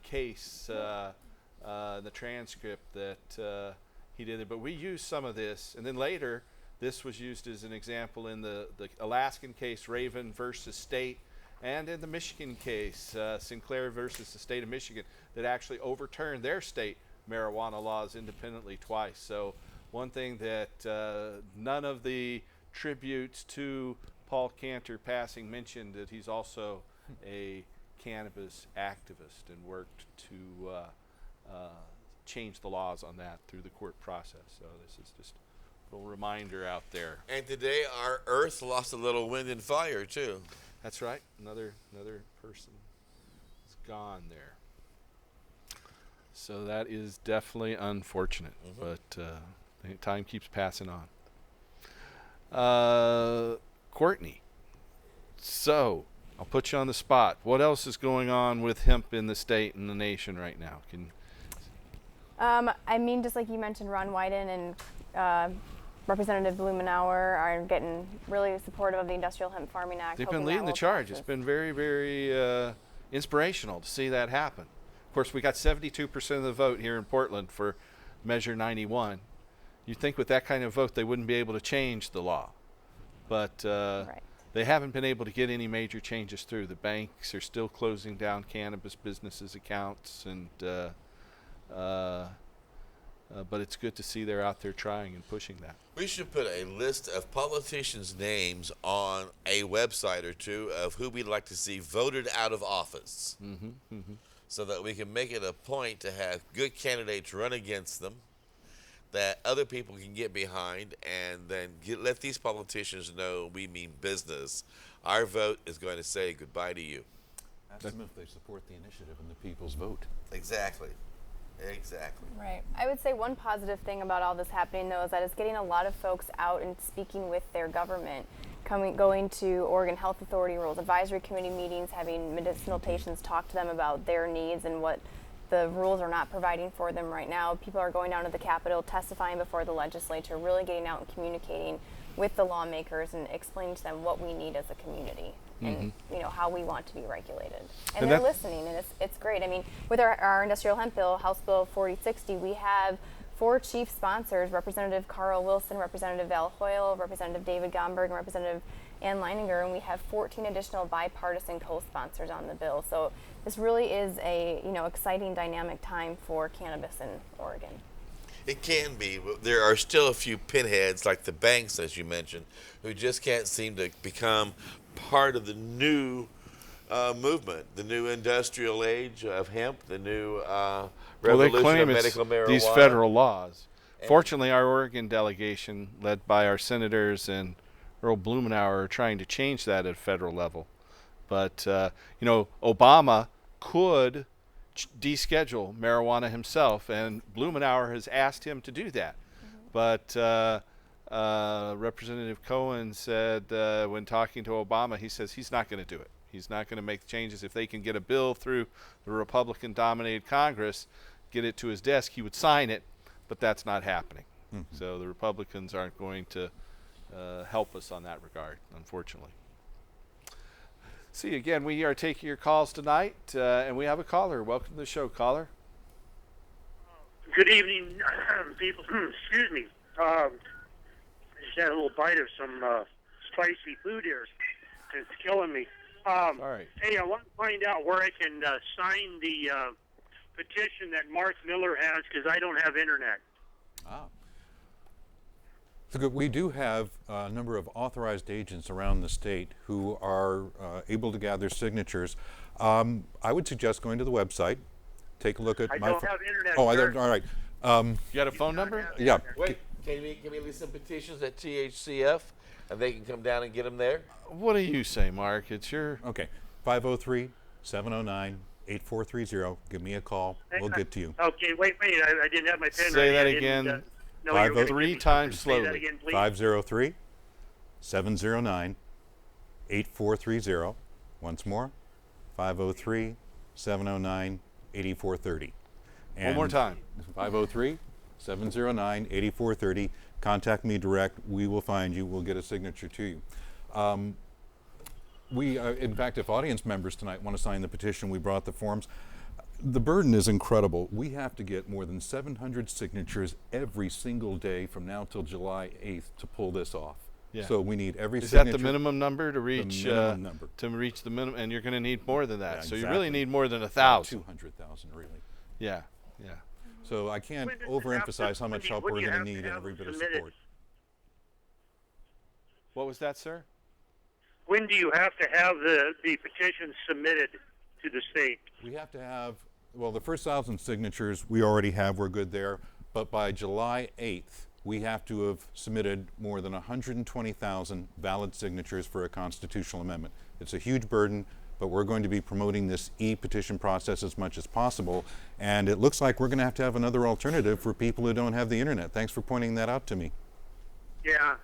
case, the transcript that he did it. But we used some of this, and then later this was used as an example in the Alaskan case, Raven versus State, and in the Michigan case, Sinclair versus the state of Michigan, that actually overturned their state marijuana laws independently twice. So one thing that none of the tributes to Paul Cantor passing mentioned, that he's also a cannabis activist and worked to change the laws on that through the court process. So this is just a little reminder out there. And today our Earth lost a little wind and fire too. That's right. Another person is gone there. So that is definitely unfortunate, but time keeps passing on. Courtney, so I'll put you on the spot. What else is going on with hemp in the state and the nation right now? I mean, just like you mentioned, Ron Wyden and Representative Blumenauer are getting really supportive of the Industrial Hemp Farming Act. They've been leading the charge. It's been very, very inspirational to see that happen. Of course, we got 72% of the vote here in Portland for Measure 91. You'd think with that kind of vote they wouldn't be able to change the law. But they haven't been able to get any major changes through. The banks are still closing down cannabis businesses' accounts, and but it's good to see they're out there trying and pushing that. We should put a list of politicians' names on a website or two of who we'd like to see voted out of office, so that we can make it a point to have good candidates run against them that other people can get behind, and then let these politicians know we mean business. Our vote is going to say goodbye to you. Ask them if they support the initiative and the people's vote. Exactly. Exactly. Right. I would say one positive thing about all this happening, though, is that it's getting a lot of folks out and speaking with their government, going to Oregon Health Authority Rules Advisory Committee meetings, having medicinal patients talk to them about their needs and what the rules are not providing for them right now. People are going down to the Capitol, testifying before the legislature, really getting out and communicating with the lawmakers and explaining to them what we need as a community and how we want to be regulated. And they're listening, and it's great. I mean, with our industrial hemp bill, House Bill 4060, we have 4 chief sponsors: Representative Carl Wilson, Representative Al Hoyle, Representative David Gomberg, and Representative Ann Leininger, and we have 14 additional bipartisan co-sponsors on the bill. So this really is a exciting, dynamic time for cannabis in Oregon. It can be, but there are still a few pinheads, like the banks, as you mentioned, who just can't seem to become part of the new movement, the new industrial age of hemp, the new Well, they revolution claim of it's medical marijuana. these federal laws. Fortunately, our Oregon delegation, led by our senators and Earl Blumenauer, are trying to change that at a federal level. But, Obama could deschedule marijuana himself, and Blumenauer has asked him to do that. But Representative Cohen said when talking to Obama, he says he's not going to do it. He's not going to make changes. If they can get a bill through the Republican-dominated Congress, get it to his desk, he would sign it, but that's not happening. Mm-hmm. So the Republicans aren't going to help us on that regard, unfortunately. See, again, we are taking your calls tonight, and we have a caller. Welcome to the show, caller. Good evening, people. Excuse me. I just had a little bite of some spicy food here. It's killing me. All right. Hey, I want to find out where I can sign the petition that Mark Miller has, because I don't have internet. So good. We do have a number of authorized agents around the state who are able to gather signatures. I would suggest going to the website, take a look at I don't have internet. Oh, sir. All right. You got a phone number? Yeah. Wait, can we leave some petitions at THCF, and they can come down and get them there? What do you say, Mark? It's your... Okay. 503-709-8430. Give me a call. We'll get to you. Okay, wait. I didn't have my pen. Say that ready. again. No, you were gonna 3 give me times something. slowly. Say that again, please. 503-709-8430. Once more, 503-709-8430. One more time. 503-709-8430. Contact me direct. We will find you. We'll get a signature to you. In fact, if audience members tonight want to sign the petition, we brought the forms. The burden is incredible. We have to get more than 700 signatures every single day from now till July 8th to pull this off. Yeah. So we need every Is signature. that the minimum number to reach? The minimum number. To reach the minimum, and you're going to need more than that. Yeah, so exactly. you really need more than 1,000. 200,000, really. Yeah. So I can't overemphasize how much help we're going to need and every bit of support. What was that, sir? When do you have to have the petition submitted to the state? We have to have, well, the first 1,000 signatures we already have. We're good there. But by July 8th, we have to have submitted more than 120,000 valid signatures for a constitutional amendment. It's a huge burden, but we're going to be promoting this e-petition process as much as possible. And it looks like we're going to have another alternative for people who don't have the internet. Thanks for pointing that out to me. Yeah.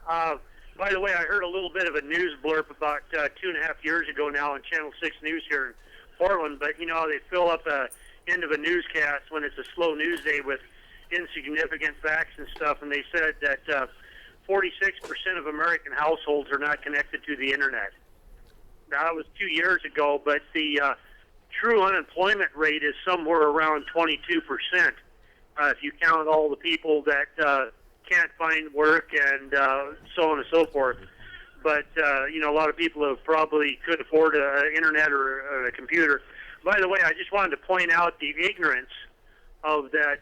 By the way, I heard a little bit of a news blurb about 2.5 years ago now on Channel 6 News here in Portland. But, they fill up the end of a newscast when it's a slow news day with insignificant facts and stuff. And they said that 46% of American households are not connected to the internet. Now, that was 2 years ago, but the true unemployment rate is somewhere around 22%. If you count all the people that can't find work and so on and so forth. But, a lot of people who probably could afford an internet or a computer. By the way, I just wanted to point out the ignorance of that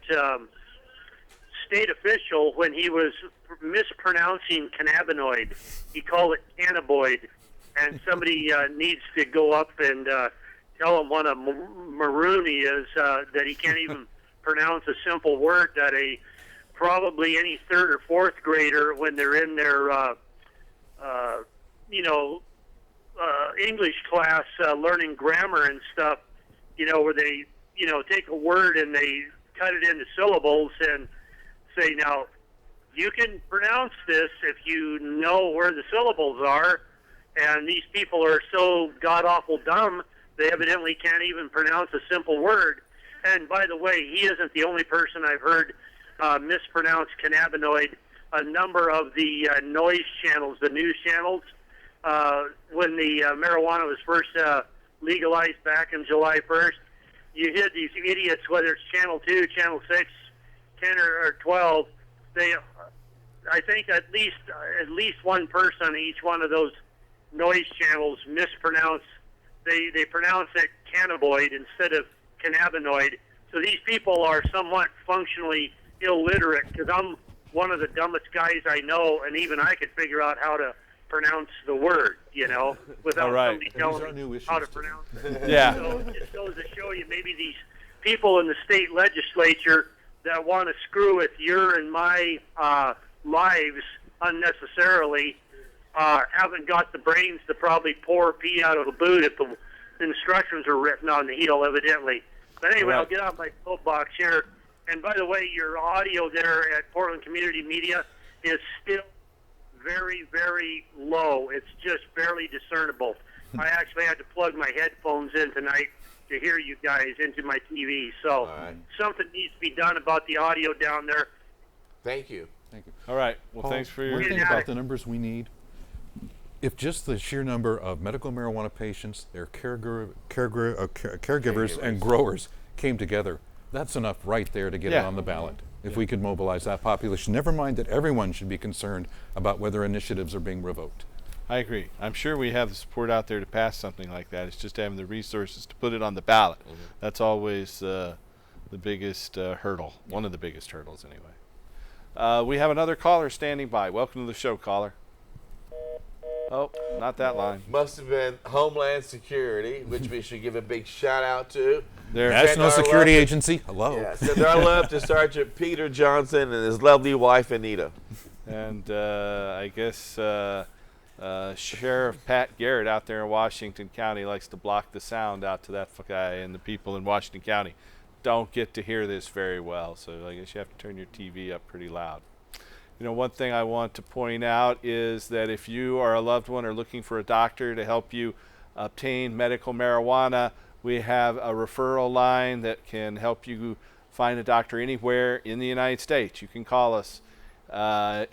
state official when he was mispronouncing cannabinoid. He called it cannaboid. And somebody needs to go up and tell him what a maroon he is, that he can't even pronounce a simple word that probably any third or fourth grader, when they're in their, English class learning grammar and stuff, where they, take a word and they cut it into syllables and say, now, you can pronounce this if you know where the syllables are. And these people are so god-awful dumb, they evidently can't even pronounce a simple word. And by the way, he isn't the only person I've heard mispronounce cannabinoid. A number of the noise channels, the news channels, when the marijuana was first legalized back in July 1st, you hear these idiots, whether it's Channel 2, Channel 6, 10 or 12, I think at least one person on each one of those noise channels mispronounce. They pronounce it cannaboid instead of cannabinoid. So these people are somewhat functionally illiterate, because I'm one of the dumbest guys I know, and even I could figure out how to pronounce the word, without somebody telling me how to pronounce it. Yeah. So it just goes to show you, maybe these people in the state legislature that want to screw with your and my lives unnecessarily haven't got the brains to probably pour pee out of the boot if the instructions are written on the heel, evidently. But anyway, I'll get off my soapbox here. And by the way, your audio there at Portland Community Media is still very, very low. It's just barely discernible. I actually had to plug my headphones in tonight to hear you guys into my TV. So something needs to be done about the audio down there. Thank you. Thank you. All right. Well, Paul, thanks for your... One thing about the numbers we need, if just the sheer number of medical marijuana patients, their caregivers and growers came together, that's enough right there to get it on the ballot. If we could mobilize that population, never mind that everyone should be concerned about whether initiatives are being revoked. I agree. I'm sure we have the support out there to pass something like that. It's just having the resources to put it on the ballot. That's always the biggest hurdle, one of the biggest hurdles anyway. We have another caller standing by. Welcome to the show, caller. Oh, not that line. Must have been Homeland Security, which we should give a big shout out to. National Security Agency, hello. Yeah, send our love to Sergeant Peter Johnson and his lovely wife, Anita. And I guess Sheriff Pat Garrett out there in Washington County likes to block the sound out to that guy, and the people in Washington County don't get to hear this very well. So I guess you have to turn your TV up pretty loud. One thing I want to point out is that if you are a loved one or looking for a doctor to help you obtain medical marijuana, we have a referral line that can help you find a doctor anywhere in the United States. You can call us at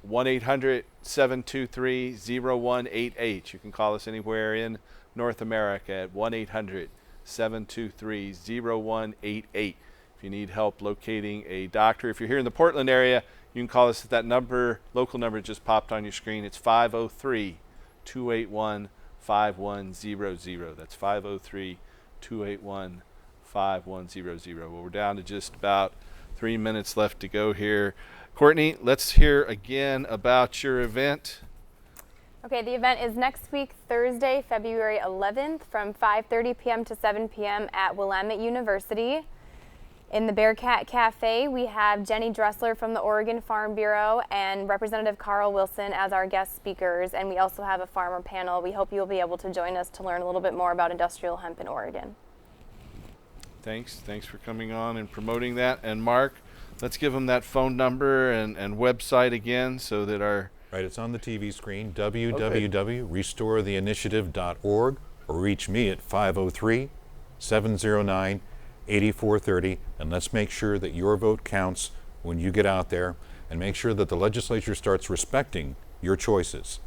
1-800-723-0188. You can call us anywhere in North America at 1-800-723-0188. If you need help locating a doctor, if you're here in the Portland area, you can call us at that number, local number just popped on your screen. It's 503-281-5100. That's 503-281-5100. Well, we're down to just about 3 minutes left to go here. Courtney, let's hear again about your event. Okay, the event is next week, Thursday, February 11th from 5:30 p.m. to 7 p.m. at Willamette University. In the Bearcat Cafe, we have Jenny Dressler from the Oregon Farm Bureau and Representative Carl Wilson as our guest speakers, and we also have a farmer panel. We hope you'll be able to join us to learn a little bit more about industrial hemp in Oregon. Thanks for coming on and promoting that. And Mark, let's give them that phone number and website again so that our... Right, it's on the TV screen, www.restoretheinitiative.org, or reach me at 503-709-8430, and let's make sure that your vote counts when you get out there, and make sure that the legislature starts respecting your choices.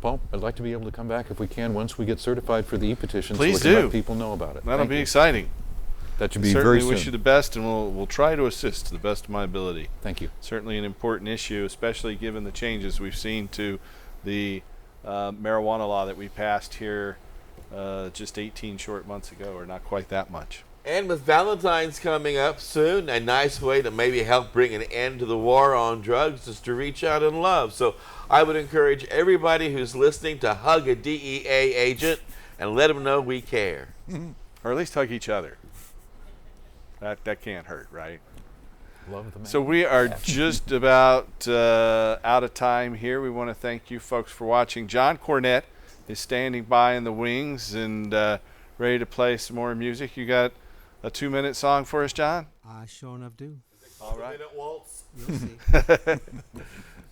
Paul, I'd like to be able to come back if we can once we get certified for the e-petition, Please so we can do. let people know about it. That'll be exciting. That should be Certainly very soon. wish you the best, and we'll try to assist to the best of my ability. Thank you. Certainly an important issue, especially given the changes we've seen to the marijuana law that we passed here just 18 short months ago, or not quite that much. And with Valentine's coming up soon, a nice way to maybe help bring an end to the war on drugs is to reach out and love. So I would encourage everybody who's listening to hug a DEA agent and let them know we care. Or at least hug each other. That can't hurt, right? Love the man. So we are just about out of time here. We want to thank you folks for watching. John Cornett is standing by in the wings and ready to play some more music. You got a 2-minute song for us, John? I sure enough do. All right. Waltz. You'll see.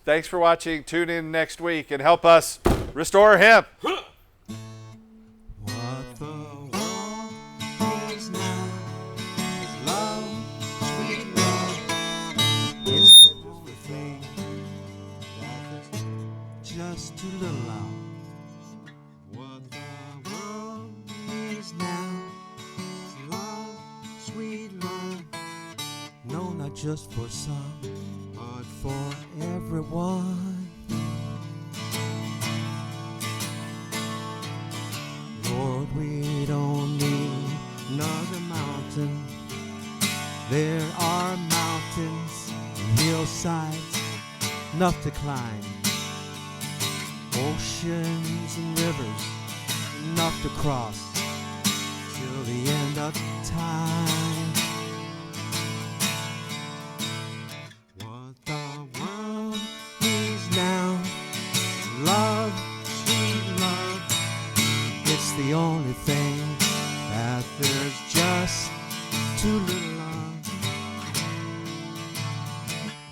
Thanks for watching. Tune in next week and help us restore hemp. What the world needs now is love, sweet love. It's the only thing that is just too little out. What the world needs now is love, sweet love. No, not just for some, but for everyone. Lord, we don't need another mountain. There are mountains mountains and hillsides, enough to climb. Oceans and rivers, enough to cross till the end of time. What the world needs now, love, sweet love. It's the only thing that there's just too little of.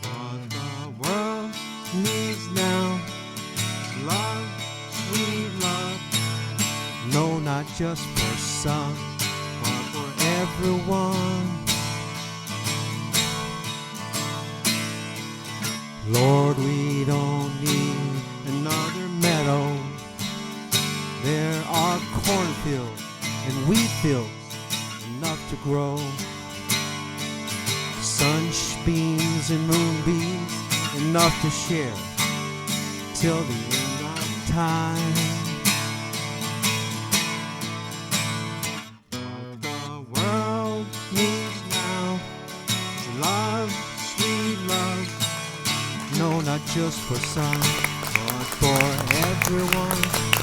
What the world needs now, love, sweet love. No, not just for some, but for everyone. Lord, we don't need another meadow. There are cornfields and wheat fields enough to grow. Sunbeams and moonbeams enough to share till the end of time. What the world needs now is love, sweet love. No, not just for some, but for everyone.